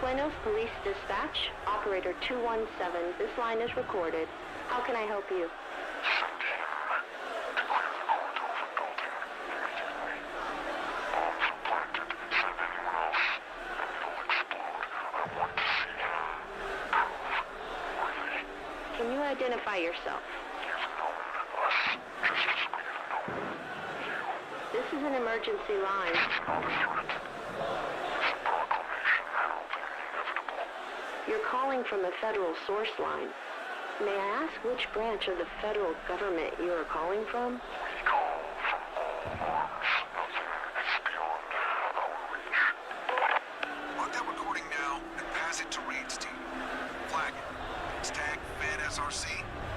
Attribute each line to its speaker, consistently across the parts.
Speaker 1: Buenos Police Dispatch, Operator 217. This line is recorded. How can I help you? Can you identify yourself? This is an emergency line. You're calling from a federal source line. May I ask which branch of the federal government you are calling from?
Speaker 2: We call from all arms. Nothing is beyond our reach.
Speaker 3: Mark that recording now and pass it to Reed's team. Flag it. It's tagged Fed SRC.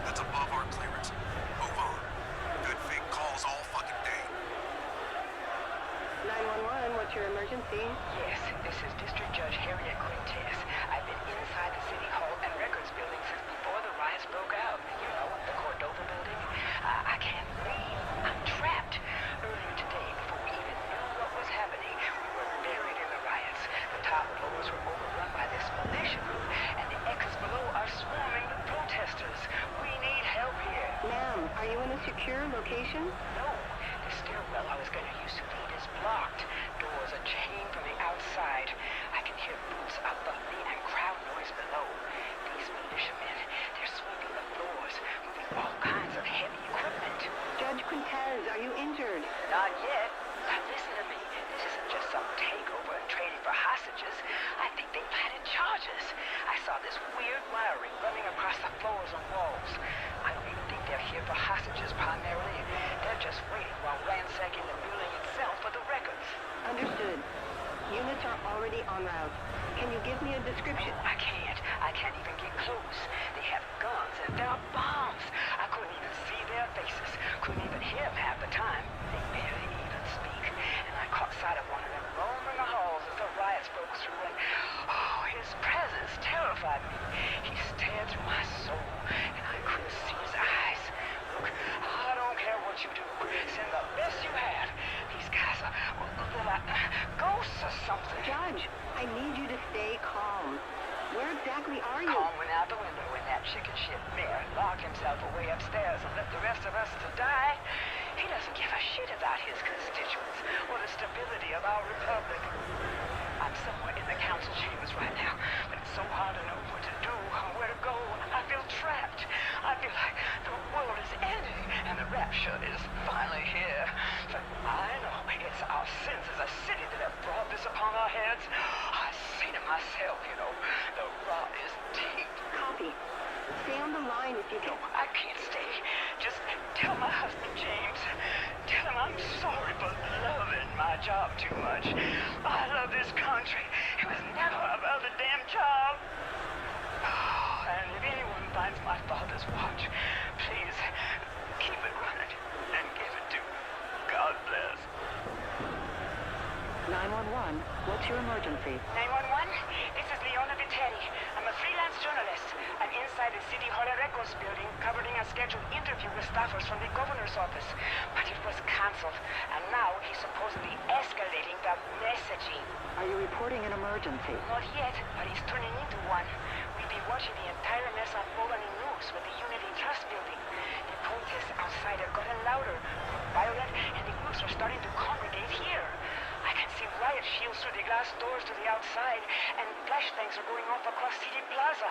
Speaker 3: That's above our clearance. Move on. Good fake calls all fucking day.
Speaker 1: 911, what's your emergency?
Speaker 4: Yes, this is District Judge Harriet Quintez. I've been inside the City Hall and Records building since before the riots broke out. You know, the Cordova building. I can't leave. I'm trapped. Earlier today, before we even knew what was happening, we were buried in the riots. The top floors were overrun by this militia group, and the exits below are swarming with protesters. We need help here.
Speaker 1: Ma'am, are you in a secure location?
Speaker 4: No, the stairwell I was going to use to leave is blocked. Doors are chained from the outside. I can hear boots above me and crowd noise below. These militiamen, they're sweeping the floors, moving all kinds of heavy equipment.
Speaker 1: Judge Quintez, are you injured?
Speaker 4: Not yet. Now listen to me. This isn't just some takeover and trading for hostages. I think they planted charges. I saw this weird wiring running across the floors and walls. I don't even think they're here for hostages primarily. They're just waiting while ransacking the building itself for the records.
Speaker 1: Understood. Units are already en route. Can you give me a description?
Speaker 4: No, I can't. I can't even get close. They have guns and there are bombs. I couldn't even see their faces. Couldn't even hear them half the time. They barely even speak. And I caught sight of one of them roaming the halls as the riots broke through, and his presence terrified me. He stared through my soul, and I couldn't see his eyes. Look, I don't care what you do. Send the best you have. These guys are like ghosts or something.
Speaker 1: Judge, I need you to stay calm. Where exactly are you?
Speaker 4: Calm went out the window when that chicken shit mayor locked himself away upstairs and left the rest of us to die. He doesn't give a shit about his constituents or the stability of our republic. I'm somewhere in the council chambers right now, but it's so hard to know what to do or where to go. I feel trapped. I feel like the world is ending and the rapture is finally here. But I know it's our sins as a city that have brought this upon our heads. I say to myself, you know, the rot is deep.
Speaker 1: Copy. Stay on the line if you
Speaker 4: No,
Speaker 1: can.
Speaker 4: I can't stay. Just tell my husband, James. Tell him I'm sorry for loving my job too much. I love this country. It was never about the damn job. And if anyone finds my father's watch, please keep it running and give it to me. God bless.
Speaker 1: 911, what's your emergency?
Speaker 4: 911, this is Leona Viteri. I'm a freelance journalist. I'm inside the City Hall Records building covering a scheduled interview with staffers from the governor's office. But it was cancelled, and now he's supposedly escalating the messaging.
Speaker 1: Are you reporting an emergency?
Speaker 4: Not yet, but he's turning into one. We've been watching the entire mess unfold on the news with the Unity Trust building. The protests outside have gotten louder, more violent, and the groups are starting to congregate here. I can see riot shields through the glass doors to the outside, and flashbangs are going off across City Plaza.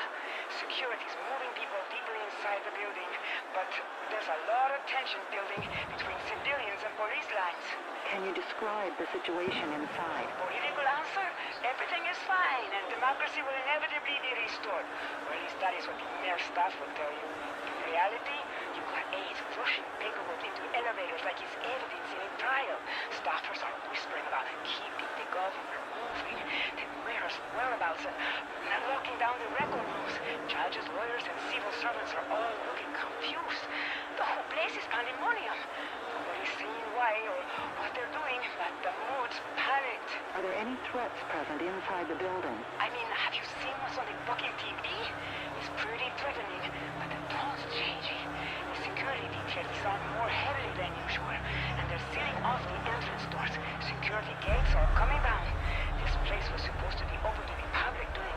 Speaker 4: Security's moving people deeper inside the building, but there's a lot of tension building between civilians and police lines.
Speaker 1: Can you describe the situation inside?
Speaker 4: Political answer? Everything is fine, and democracy will inevitably be restored. Or at least that is what the mayor's staff will tell you. In reality, you've got aides rushing paperwork into elevators like it's evidence in a trial. Staffers are whispering about keeping the governor moving, the mayor's whereabouts, and locking down the record rooms. Judges, lawyers, and civil servants are all looking confused. The whole place is pandemonium. Nobody's saying why or what they're doing, but the mood's panicked.
Speaker 1: Are there any threats present inside the building?
Speaker 4: I mean, have you seen what's on the fucking TV? It's pretty threatening, but the tone's changing. The security detail is on more heavily than usual, and they're sealing off the entrance doors. Security gates are coming down. This place was supposed to be open to the public during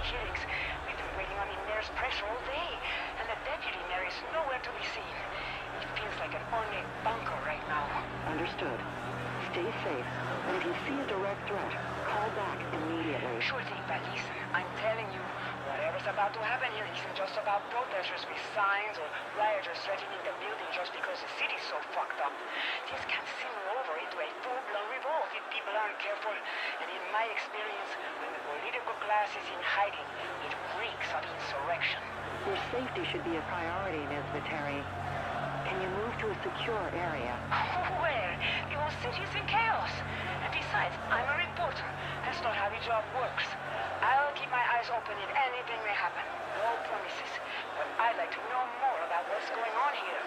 Speaker 1: safe, and if you see a direct threat, call back immediately.
Speaker 4: Sure thing, but listen, I'm telling you, whatever's about to happen here isn't just about protesters with signs or rioters threatening the building just because the city's so fucked up. This can simmer over into a full-blown revolt if people aren't careful. And in my experience, when the political class is in hiding, it reeks of insurrection.
Speaker 1: Your safety should be a priority, Ms. Viteri. Can you move to a secure area?
Speaker 4: Where? The whole city's in chaos. And besides, I'm a reporter. That's not how the job works. I'll keep my eyes open if anything may happen. No promises. But I'd like to know more about what's going on here.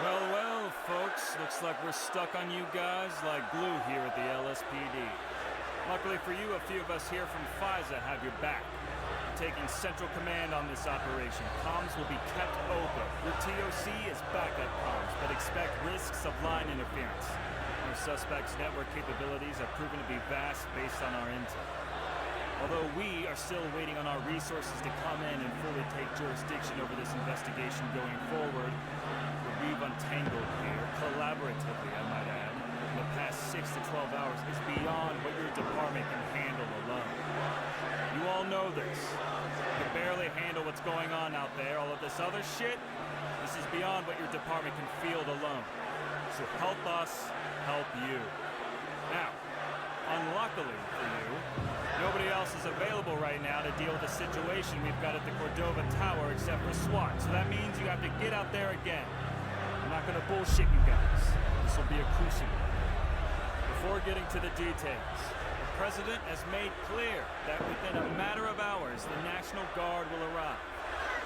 Speaker 5: Well, well, folks, looks like we're stuck on you guys like glue here at the LSPD. Luckily for you, a few of us here from FISA have your back. We're taking central command on this operation. Comms will be kept open. Your TOC is backup comms, but expect risks of line interference. Our suspects' network capabilities have proven to be vast based on our intel. Although we are still waiting on our resources to come in and fully take jurisdiction over this investigation going forward, what we've untangled here, collaboratively I might add, in the past 6 to 12 hours is beyond what your department can handle alone. You all know this. You can barely handle what's going on out there. All of this other shit, this is beyond what your department can field alone. So help us help you. Now, unluckily for you, nobody else is available right now to deal with the situation we've got at the Cordova Tower except for SWAT. So that means you have to get out there again. I'm not gonna bullshit you guys. This will be a crucible. Before getting to the details, the President has made clear that within a matter of hours, the National Guard will arrive.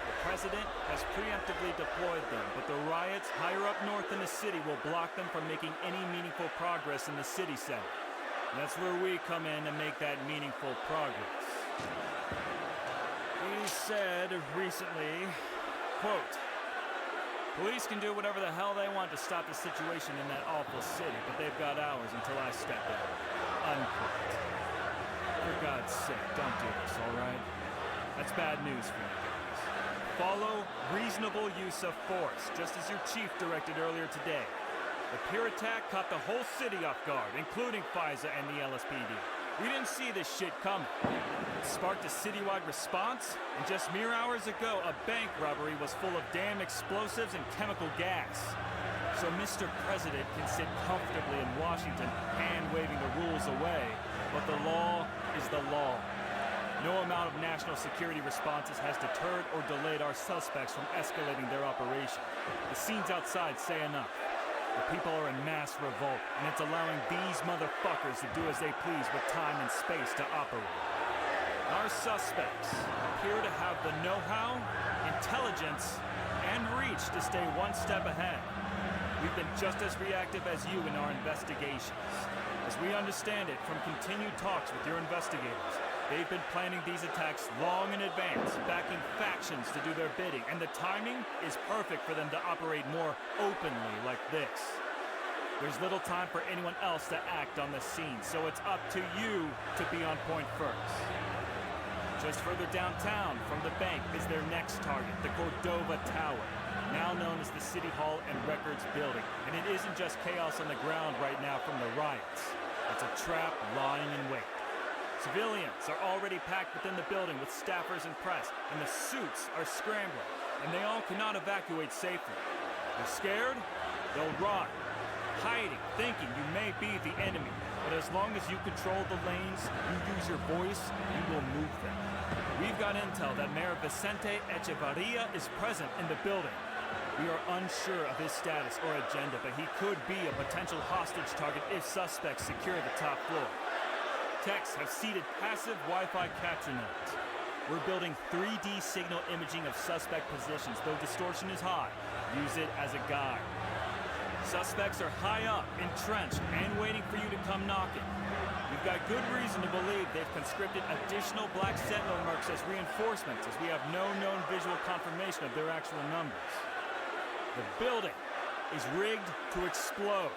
Speaker 5: The President has preemptively deployed them, but the riots higher up north in the city will block them from making any meaningful progress in the city center. And that's where we come in to make that meaningful progress. He said recently, quote, "Police can do whatever the hell they want to stop the situation in that awful city, but they've got hours until I step in." Unquote. For God's sake, don't do this, all right? That's bad news for you guys. Follow reasonable use of force, just as your chief directed earlier today. The Pier attack caught the whole city off guard, including FISA and the LSPD. We didn't see this shit coming. It sparked a citywide response, and just mere hours ago, a bank robbery was full of damn explosives and chemical gas. So Mr. President can sit comfortably in Washington, hand-waving the rules away, but the law is the law. No amount of national security responses has deterred or delayed our suspects from escalating their operation. The scenes outside say enough. The people are in mass revolt, and it's allowing these motherfuckers to do as they please with time and space to operate. Our suspects appear to have the know-how, intelligence, and reach to stay one step ahead. We've been just as reactive as you in our investigations. As we understand it from continued talks with your investigators, they've been planning these attacks long in advance, backing factions to do their bidding, and the timing is perfect for them to operate more openly like this. There's little time for anyone else to act on the scene, so it's up to you to be on point first. Just further downtown from the bank is their next target, the Cordova Tower, now known as the City Hall and Records Building. And it isn't just chaos on the ground right now from the riots. It's a trap lying in wait. Civilians are already packed within the building with staffers and press, and the suits are scrambling, and they all cannot evacuate safely. They're scared, they'll run, hiding, thinking you may be the enemy. But as long as you control the lanes, you use your voice, you will move them. We've got intel that Mayor Vicente Echevarria is present in the building. We are unsure of his status or agenda, but he could be a potential hostage target if suspects secure the top floor. Techs have seeded passive Wi-Fi capture nodes. We're building 3D signal imaging of suspect positions, though distortion is high. Use it as a guide. Suspects are high up, entrenched, and waiting for you to come knocking. We've got good reason to believe they've conscripted additional Black Sentinel mercs as reinforcements, as we have no known visual confirmation of their actual numbers. The building is rigged to explode,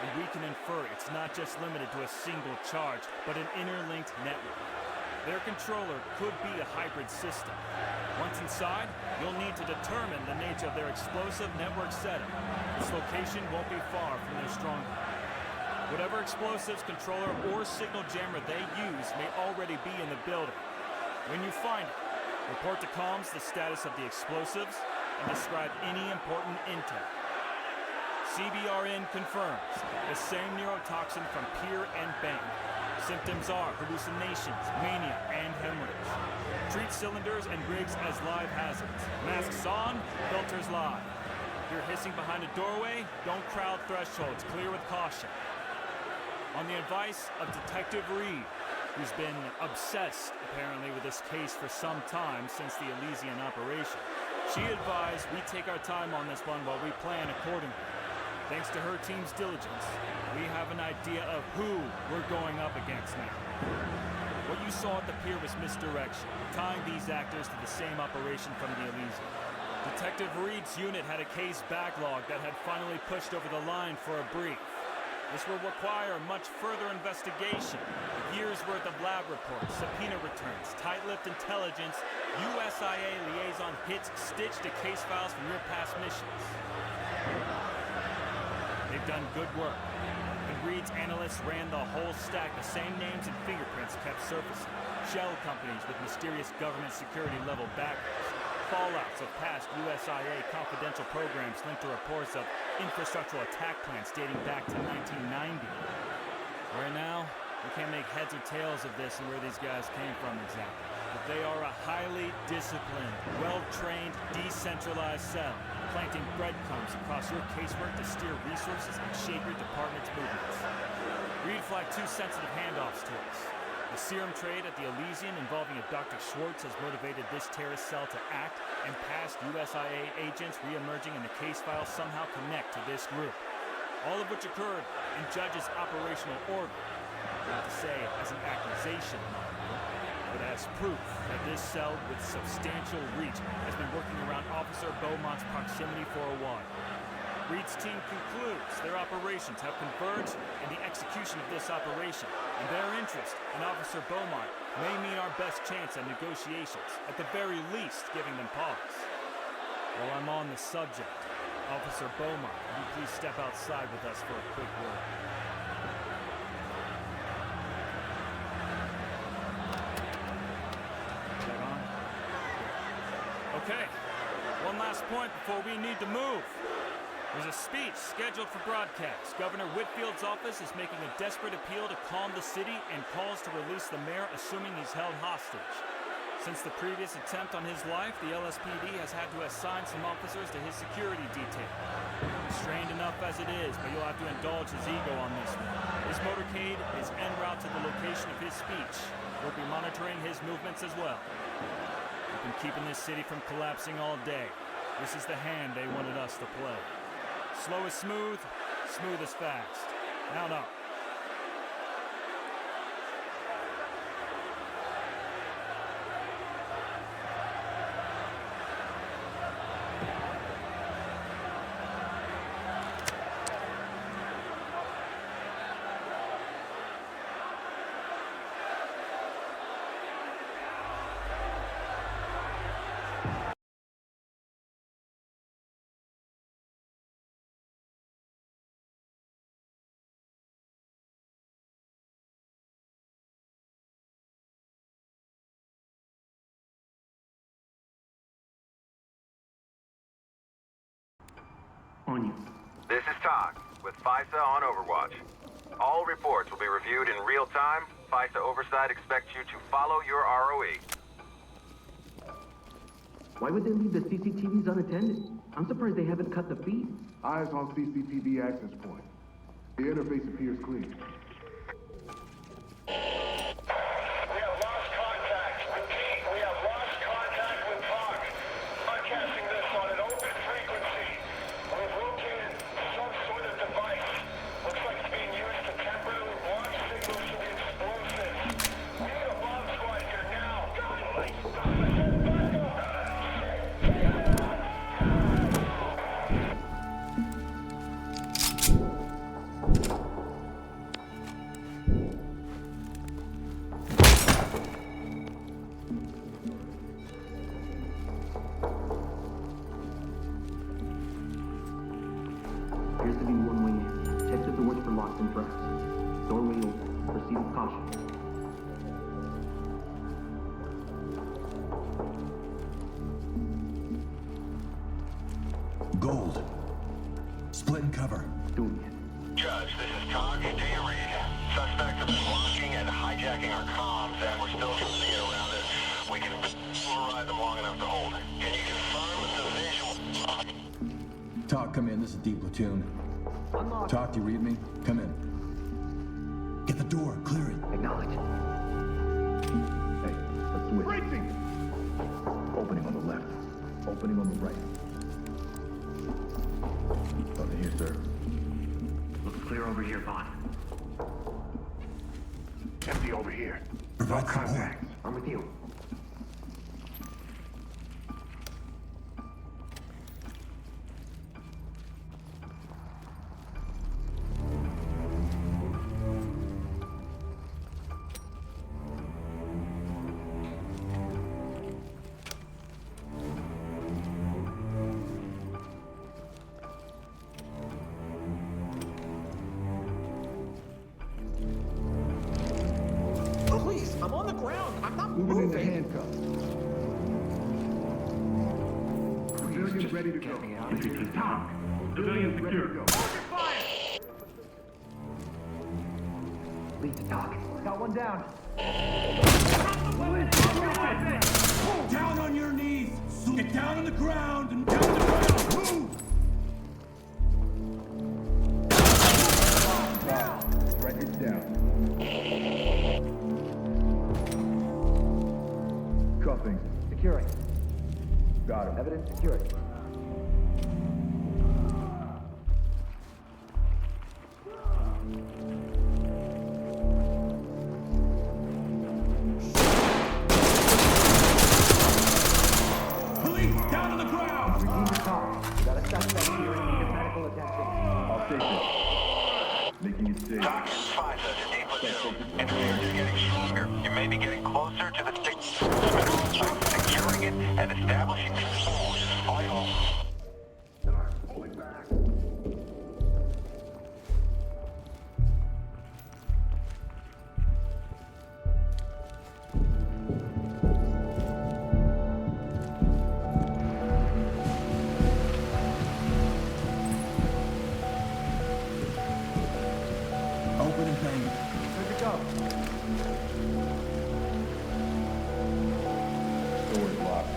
Speaker 5: and we can infer it's not just limited to a single charge, but an interlinked network. Their controller could be a hybrid system. Once inside, you'll need to determine the nature of their explosive network setup. Its location won't be far from their stronghold. Whatever explosives, controller, or signal jammer they use may already be in the building. When you find it, report to comms the status of the explosives and describe any important intel. CBRN confirms the same neurotoxin from Pier and Bank. Symptoms are hallucinations, mania, and hemorrhage. Treat cylinders and rigs as live hazards. Masks on, filters live. If you're hissing behind a doorway, don't crowd thresholds. Clear with caution. On the advice of Detective Reed, who's been obsessed, apparently, with this case for some time since the Elysian operation, she advised we take our time on this one while we plan accordingly. Thanks to her team's diligence, we have an idea of who we're going up against now. What you saw at the pier was misdirection, tying these actors to the same operation from the Elysian. Detective Reed's unit had a case backlog that had finally pushed over the line for a brief. This will require much further investigation, a year's worth of lab reports, subpoena returns, tight-lipped intelligence, USIA liaison hits stitched to case files from your past missions. They've done good work. And Reed's analysts ran the whole stack. The same names and fingerprints kept surfacing. Shell companies with mysterious government security level backers. Fallouts of past USIA confidential programs linked to reports of infrastructural attack plans dating back to 1990. Right now, we can't make heads or tails of this and where these guys came from exactly. But they are a highly disciplined, well-trained, decentralized cell, planting breadcrumbs across your casework to steer resources and shape your department's movements. Reed flagged 2 sensitive handoffs to us. The serum trade at the Elysian involving a Dr. Schwartz has motivated this terrorist cell to act, and past USIA agents re-emerging in the case file somehow connect to this group. All of which occurred in Judge's operational order. Not to say as an accusation, but as proof that this cell with substantial reach has been working around Officer Beaumont's proximity for a while. Reed's team concludes their operations have converged in the execution of this operation, and their interest in Officer Beaumont may mean our best chance at negotiations, at the very least giving them pause. While I'm on the subject, Officer Beaumont, would you please step outside with us for a quick word? Is that on? Okay, one last point before we need to move. There's a speech scheduled for broadcast. Governor Whitfield's office is making a desperate appeal to calm the city and calls to release the mayor, assuming he's held hostage. Since the previous attempt on his life, the LSPD has had to assign some officers to his security detail. Strained enough as it is, but you'll have to indulge his ego on this one. His motorcade is en route to the location of his speech. We'll be monitoring his movements as well. We've been keeping this city from collapsing all day. This is the hand they wanted us to play. Slow is smooth, smooth is fast. Now, no.
Speaker 6: On you.
Speaker 7: This is Todd, with FISA on Overwatch. All reports will be reviewed in real time. FISA Oversight expects you to follow your ROE.
Speaker 6: Why would they leave the CCTVs unattended? I'm surprised they haven't cut the feed.
Speaker 2: Eyes on CCTV access point. The interface appears clean.
Speaker 8: We have lost contact. Repeat, we have lost contact with TOC. Broadcasting this on an open frequency. We've located some sort of device. Looks like it's being used to temporarily block signals to the explosives. We need a bomb squad here now.
Speaker 9: Gold. Split and cover.
Speaker 6: Doing it.
Speaker 7: Judge, this is Todd. Do you read? Suspects have been blocking and hijacking our comms, and we're still trying to get around it. We can override them long enough to hold. Can you confirm the visual?
Speaker 9: Talk, come in. This is D platoon.
Speaker 6: Unlock.
Speaker 9: Talk, do you read me? Come in. Get the door. Clear it.
Speaker 6: Acknowledge. Hey, let's switch. Breaching! Opening on the left. Opening on the right. Over here, sir. Looks clear over here, boss.
Speaker 8: Empty over here.
Speaker 9: Provide support.
Speaker 6: Contact. I'm with you.
Speaker 10: Please, I'm on the ground. I'm not
Speaker 6: Moving into
Speaker 10: moving.
Speaker 6: handcuffs. Civilians ready to go. Talk. Civilians secure. Go. Lead to talk. Got one down.
Speaker 9: Down on your knees. Get down on the ground and down on the ground. Move.
Speaker 6: Records down. Cuffing. Securing. Got him. Evidence secured.
Speaker 9: Police, down on the ground.
Speaker 6: Redeem the talk. We got a suspect here in need of medical attention. I'll take it. Making it safe.
Speaker 7: Talk is fine, Judge. D platoon. Interference is getting stronger. You may be getting closer to the stick. Securing it and establishing control is vital.
Speaker 8: Pulling back.
Speaker 9: Open and bang.
Speaker 6: Good to go. Doors locked.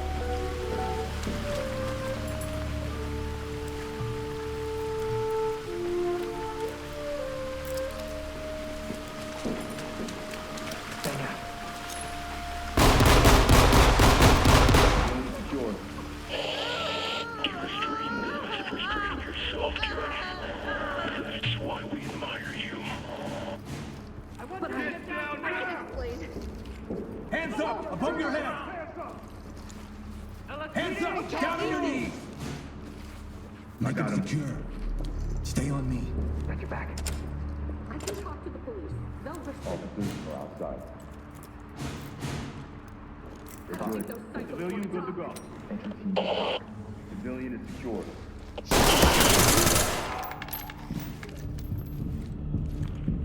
Speaker 6: Hang out. Doors secured.
Speaker 2: You're restraining them as if restraining yourself, Judge. That's why we admire you.
Speaker 9: Hands up, above your head. Hands up, down on your knees. Make them secure. Stay on me.
Speaker 6: Got your back.
Speaker 11: I can talk to the police. They'll respond.
Speaker 6: Officers are outside.
Speaker 11: I think those psychos
Speaker 6: Civilian good to go. Entry team is locked. Civilian is secured.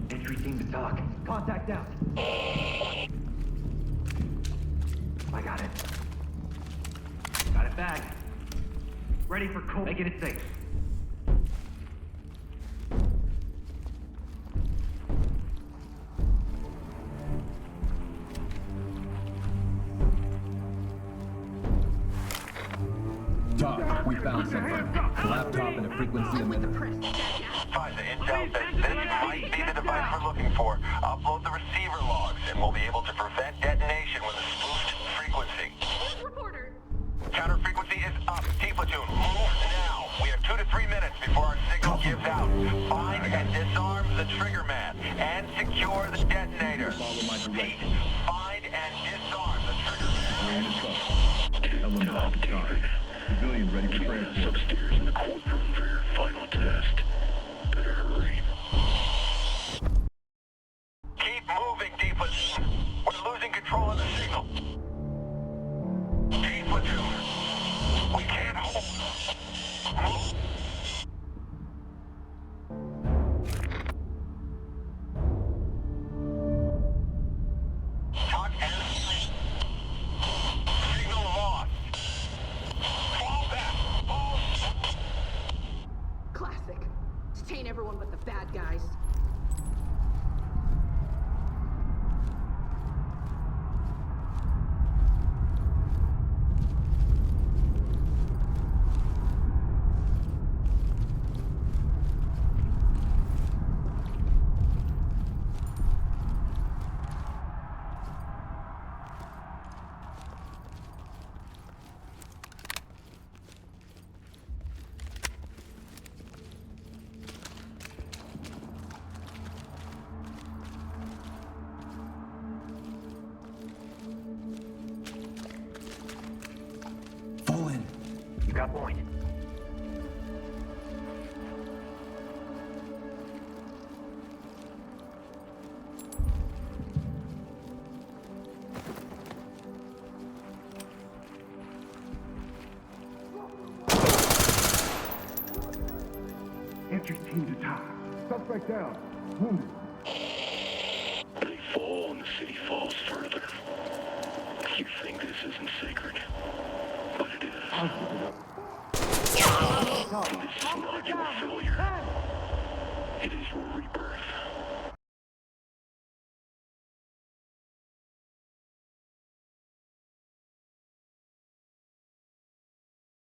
Speaker 6: Entry team to talk. Contact out. I got it. Got it bagged. Ready for cold. Making it safe.
Speaker 9: Talk, we found something. A laptop and a frequency
Speaker 11: With the
Speaker 9: emitter.
Speaker 11: press, jackass.
Speaker 7: Fine, the intel says this might be the device we're looking for. Upload the receiver logs, and we'll be able to prevent detonation with a spoofed frequency.
Speaker 11: Reporter.
Speaker 7: Counter frequency is up. T platoon, move now. We have 2 to 3 minutes before our signal gives out. Find and disarm the trigger man and secure the detonator. Pete, find and disarm the trigger man.
Speaker 2: Top David.
Speaker 6: Civilian ready for transport.
Speaker 2: Upstairs in the courtroom for your final test. Better hurry.
Speaker 7: Keep moving, D platoon. We're losing control of the signal. D platoon. We can't hold. Move. Talk and signal lost. Fall back. that point.
Speaker 6: Entry team to top. Suspect down. Wounded.
Speaker 2: They fall and the city falls further. You think this isn't sacred, but it is. And this is not your failure. It is your reaper.